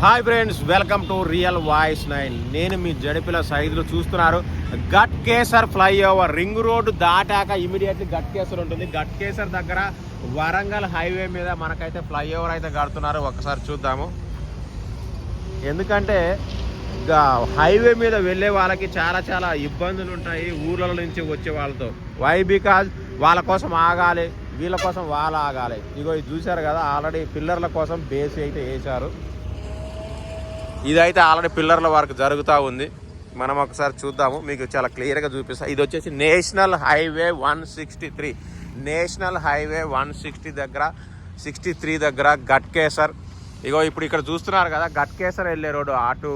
Hi friends, welcome to real voice 9. నేను మీ జడిపిల సైజులో చూస్తున్నారు. గట్కేసర్ ఫ్లైఓవర్ రింగ్ రోడ్డు దాటాక ఇమీడియట్లీ గట్కేసర్ ఉంటుంది. గట్కేసర్ దగ్గర వరంగల్ హైవే మీద మనకైతే ఫ్లైఓవర్ అయితే కడుతున్నారు. ఒకసారి చూద్దాము. ఎందుకంటే హైవే మీద వెళ్ళే వాళ్ళకి చాలా ఇబ్బందులు ఉంటాయి ఊర్ల నుంచి వచ్చే వాళ్ళతో. వై బికాజ్ వాళ్ళ కోసం ఆగాలి, వీళ్ళ కోసం వాళ్ళు ఆగాలి. ఇగో ఇది చూశారు కదా, ఆల్రెడీ పిల్లర్ల కోసం బేస్ అయితే వేశారు. ఇదైతే ఆల్రెడీ పిల్లర్ల వర్క్ జరుగుతూ ఉంది. మనం ఒకసారి చూద్దాము, మీకు చాలా క్లియర్గా చూపిస్తాం. ఇది వచ్చేసి నేషనల్ హైవే 163, నేషనల్ హైవే 160 దగ్గర 63 దగ్గర గట్కేసర్. ఇగో ఇప్పుడు ఇక్కడ చూస్తున్నారు కదా, గట్కేసర్ వెళ్ళే రోడ్డు. అటు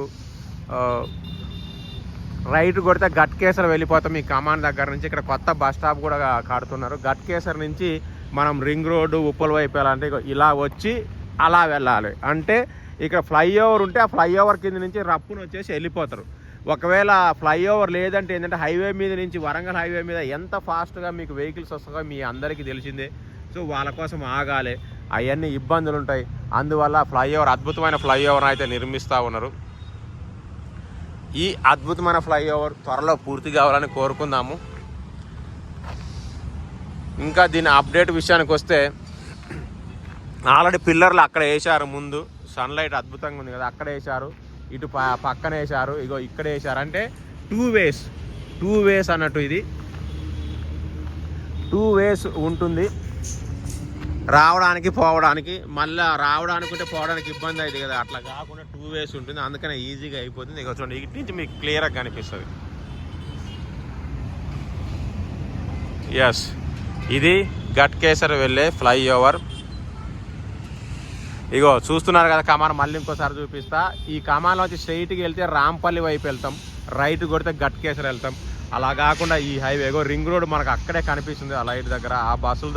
రైట్ కొడితే గట్కేసర్ వెళ్ళిపోతాం ఈ కమాండ్ దగ్గర నుంచి. ఇక్కడ కొత్త బస్ స్టాప్ కూడా కడుతున్నారు. గట్కేసర్ నుంచి మనం రింగ్ రోడ్డు ఉప్పల వైపు వెళ్ళాలంటే ఇలా వచ్చి అలా వెళ్ళాలి. అంటే ఇక్కడ ఫ్లైఓవర్ ఉంటే ఆ ఫ్లైఓవర్ కింద నుంచి రప్పును వచ్చేసి వెళ్ళిపోతారు. ఒకవేళ ఫ్లైఓవర్ లేదంటే ఏంటంటే హైవే మీద నుంచి, వరంగల్ హైవే మీద ఎంత ఫాస్ట్గా మీకు వెహికల్స్ వస్తాయో మీ అందరికీ తెలిసిందే. సో వాళ్ళ కోసం ఆగాలి, అవన్నీ ఇబ్బందులు ఉంటాయి. అందువల్ల ఫ్లైఓవర్, అద్భుతమైన ఫ్లైఓవర్ అయితే నిర్మిస్తూ ఉన్నారు. ఈ అద్భుతమైన ఫ్లైఓవర్ త్వరలో పూర్తి కావాలని కోరుకుందాము. ఇంకా దీని అప్డేట్ విషయానికి వస్తే, ఆల్రెడీ పిల్లర్లు అక్కడ వేశారు. ముందు సన్లైట్ అద్భుతంగా ఉంది కదా, అక్కడ వేశారు. ఇటు పక్కన వేశారు, ఇగో ఇక్కడ వేశారు. అంటే టూ వేస్ అన్నట్టు. ఇది 2 వేస్ ఉంటుంది, రావడానికి పోవడానికి. మళ్ళీ రావడానికి ఉంటే పోవడానికి ఇబ్బంది అవుతుంది కదా, అట్లా కాకుండా 2 వేస్ ఉంటుంది. అందుకనే ఈజీగా అయిపోతుంది. ఇక చూడండి, ఇటు నుంచి మీకు క్లియర్గా కనిపిస్తుంది. ఎస్, ఇది గట్కేసర్ వెళ్ళే ఫ్లైఓవర్. ఇగో చూస్తున్నారు కదా కమాన్. మళ్ళీ ఇంకోసారి చూపిస్తా. ఈ కమాన్లో వచ్చి స్ట్రైట్కి వెళ్తే రాంపల్లి వైపు వెళ్తాం, రైట్ కొడితే గట్కేసర్ వెళ్తాం. అలా కాకుండా ఈ హైవే రింగ్ రోడ్ మనకు అక్కడే కనిపిస్తుంది, ఆ లైట్ దగ్గర. ఆ బస్సులు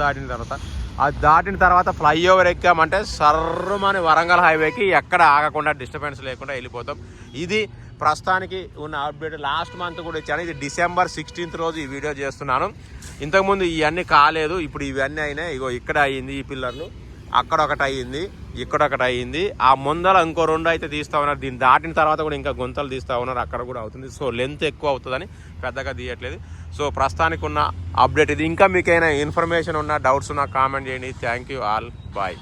దాటిన తర్వాత ఫ్లైఓవర్ ఎక్కామంటే సర్రమని వరంగల్ హైవేకి ఎక్కడ ఆగకుండా డిస్టర్బెన్స్ లేకుండా వెళ్ళిపోతాం. ఇది ప్రస్తుతానికి ఉన్న అప్డేట్. లాస్ట్ మంత్ కూడా ఇచ్చాను. ఇది December 16th రోజు ఈ వీడియో చేస్తున్నాను. ఇంతకుముందు ఇవన్నీ కాలేదు, ఇప్పుడు ఇవన్నీ అయినాయి. ఇగో ఇక్కడ అయ్యింది ఈ పిల్లర్లు, అక్కడ ఒకటి అయ్యింది, ఇక్కడ ఒకటి అయ్యింది. ఆ ముందర ఇంకో 2 అయితే తీస్తూ ఉన్నారు. దీన్ని దాటిన తర్వాత కూడా ఇంకా గుంతలు తీస్తూ ఉన్నారు, అక్కడ కూడా అవుతుంది. సో లెంత్ ఎక్కువ అవుతుందని పెద్దగా తీయట్లేదు. సో ప్రస్తుతానికి ఉన్న అప్డేట్ ఇది. ఇంకా మీకైనా ఇన్ఫర్మేషన్ ఉన్నా, డౌట్స్ ఉన్నా కామెంట్ చేయండి. Thank you all, bye.